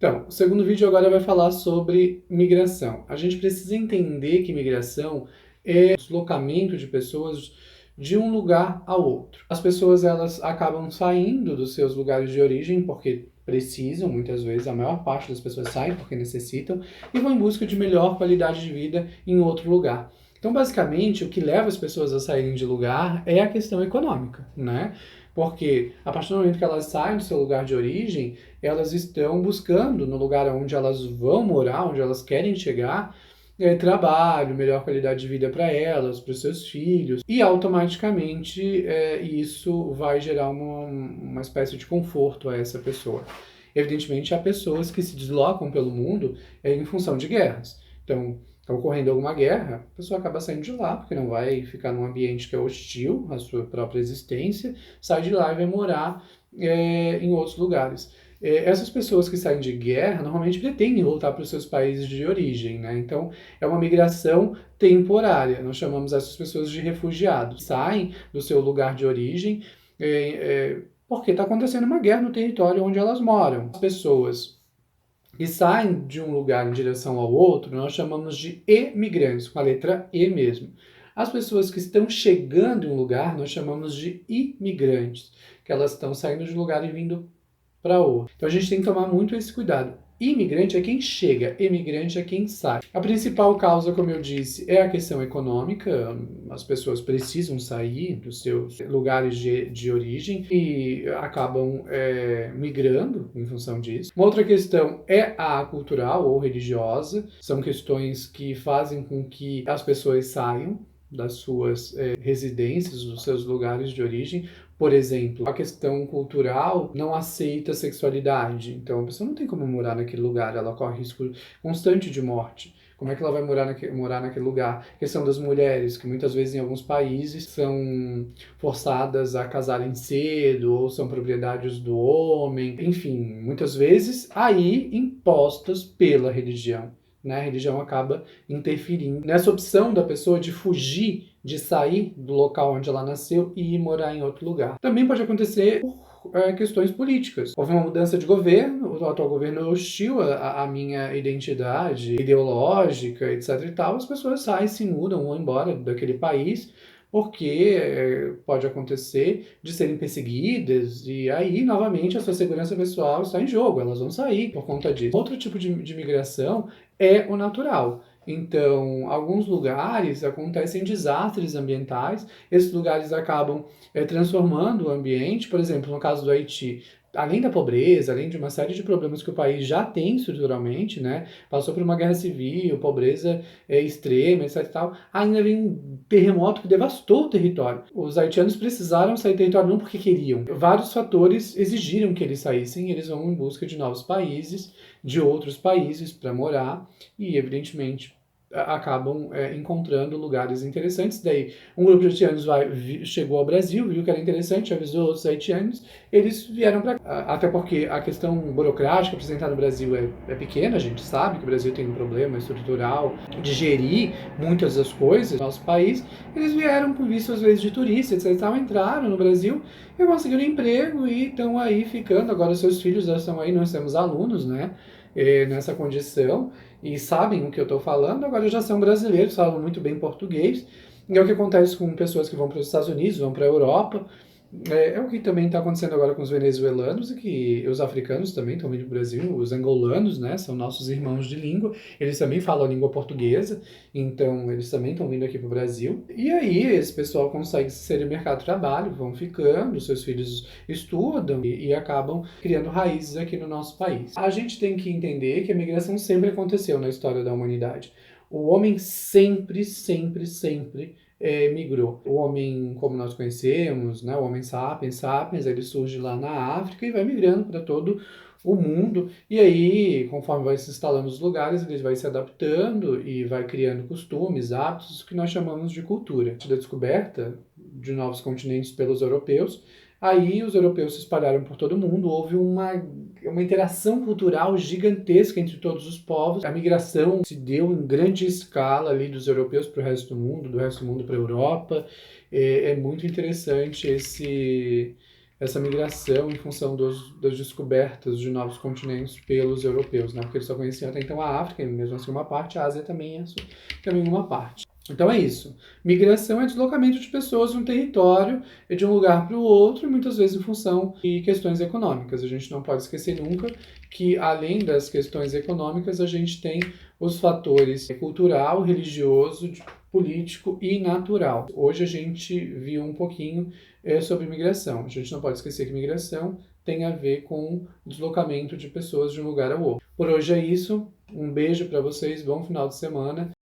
Então, o segundo vídeo agora vai falar sobre migração. A gente precisa entender que migração é o deslocamento de pessoas de um lugar ao outro. As pessoas elas acabam saindo dos seus lugares de origem porque precisam, muitas vezes, a maior parte das pessoas saem porque necessitam e vão em busca de melhor qualidade de vida em outro lugar. Então, basicamente, o que leva as pessoas a saírem de lugar é a questão econômica, né? Porque a partir do momento que elas saem do seu lugar de origem, elas estão buscando no lugar onde elas vão morar, onde elas querem chegar, trabalho, melhor qualidade de vida para elas, para os seus filhos, e automaticamente isso vai gerar uma espécie de conforto a essa pessoa. Evidentemente, há pessoas que se deslocam pelo mundo em função de guerras. Então, está ocorrendo alguma guerra, a pessoa acaba saindo de lá, porque não vai ficar num ambiente que é hostil à sua própria existência, sai de lá e vai morar em outros lugares. Essas pessoas que saem de guerra normalmente pretendem voltar para os seus países de origem, né? Então é uma migração temporária. Nós chamamos essas pessoas de refugiados. Saem do seu lugar de origem porque está acontecendo uma guerra no território onde elas moram. As pessoas que saem de um lugar em direção ao outro, nós chamamos de emigrantes, com a letra E mesmo. As pessoas que estão chegando em um lugar, nós chamamos de imigrantes, que elas estão saindo de um lugar e vindo para outro. Então a gente tem que tomar muito esse cuidado. Imigrante é quem chega, emigrante é quem sai. A principal causa, como eu disse, é a questão econômica. As pessoas precisam sair dos seus lugares de origem e acabam migrando em função disso. Uma outra questão é a cultural ou religiosa. São questões que fazem com que as pessoas saiam das suas residências, dos seus lugares de origem. Por exemplo, a questão cultural não aceita sexualidade. Então, a pessoa não tem como morar naquele lugar, ela corre risco constante de morte. Como é que ela vai morar naquele lugar? A questão das mulheres, que muitas vezes em alguns países são forçadas a casarem cedo ou são propriedades do homem. Enfim, muitas vezes aí impostas pela religião. Né? A religião acaba interferindo nessa opção da pessoa de fugir, de sair do local onde ela nasceu e ir morar em outro lugar. Também pode acontecer por questões políticas. Houve uma mudança de governo, o atual governo é hostil à minha identidade ideológica, etc. e tal, as pessoas saem, se mudam, vão embora daquele país, porque pode acontecer de serem perseguidas e aí, novamente, a sua segurança pessoal está em jogo, elas vão sair por conta disso. Outro tipo de migração é o natural. Então, alguns lugares acontecem desastres ambientais, esses lugares acabam transformando o ambiente, por exemplo, no caso do Haiti, além da pobreza, além de uma série de problemas que o país já tem estruturalmente, né, passou por uma guerra civil, pobreza extrema, etc e tal, ainda vem um terremoto que devastou o território. Os haitianos precisaram sair do território não porque queriam. Vários fatores exigiram que eles saíssem e eles vão em busca de novos países, de outros países para morar e, evidentemente, acabam encontrando lugares interessantes. Daí, um grupo de haitianos chegou ao Brasil, viu que era interessante, avisou outros haitianos, eles vieram para cá. Até porque a questão burocrática apresentada no Brasil é pequena, a gente sabe que o Brasil tem um problema estrutural de gerir muitas das coisas do nosso país. Eles vieram por visto, às vezes, de turistas, etc. Entraram no Brasil e conseguiram emprego e estão aí ficando. Agora, seus filhos já estão aí, nós temos alunos, né? Nessa condição e sabem o que eu estou falando, agora já são brasileiros, falam muito bem português, e é o que acontece com pessoas que vão para os Estados Unidos, vão para a Europa, é o que também está acontecendo agora com os venezuelanos e que os africanos também estão vindo para o Brasil, os angolanos, né, são nossos irmãos de língua, eles também falam a língua portuguesa, então eles também estão vindo aqui para o Brasil. E aí esse pessoal consegue se inserir no mercado de trabalho, vão ficando, seus filhos estudam e acabam criando raízes aqui no nosso país. A gente tem que entender que a migração sempre aconteceu na história da humanidade. O homem sempre, sempre, sempre migrou. O homem, como nós conhecemos, né, o homem sapiens, ele surge lá na África e vai migrando para todo o mundo. E aí, conforme vai se instalando nos lugares, ele vai se adaptando e vai criando costumes, hábitos, que nós chamamos de cultura. Da descoberta de novos continentes pelos europeus, aí os europeus se espalharam por todo o mundo, houve uma interação cultural gigantesca entre todos os povos. A migração se deu em grande escala ali dos europeus para o resto do resto do mundo para a Europa. É muito interessante essa migração em função das descobertas de novos continentes pelos europeus, né? Porque eles só conheciam até então a África, e mesmo assim uma parte, a Ásia também uma parte. Então é isso. Migração é deslocamento de pessoas de um território e de um lugar para o outro, e muitas vezes em função de questões econômicas. A gente não pode esquecer nunca que, além das questões econômicas, a gente tem os fatores cultural, religioso, político e natural. Hoje a gente viu um pouquinho sobre migração. A gente não pode esquecer que migração tem a ver com o deslocamento de pessoas de um lugar ao outro. Por hoje é isso. Um beijo para vocês, bom final de semana.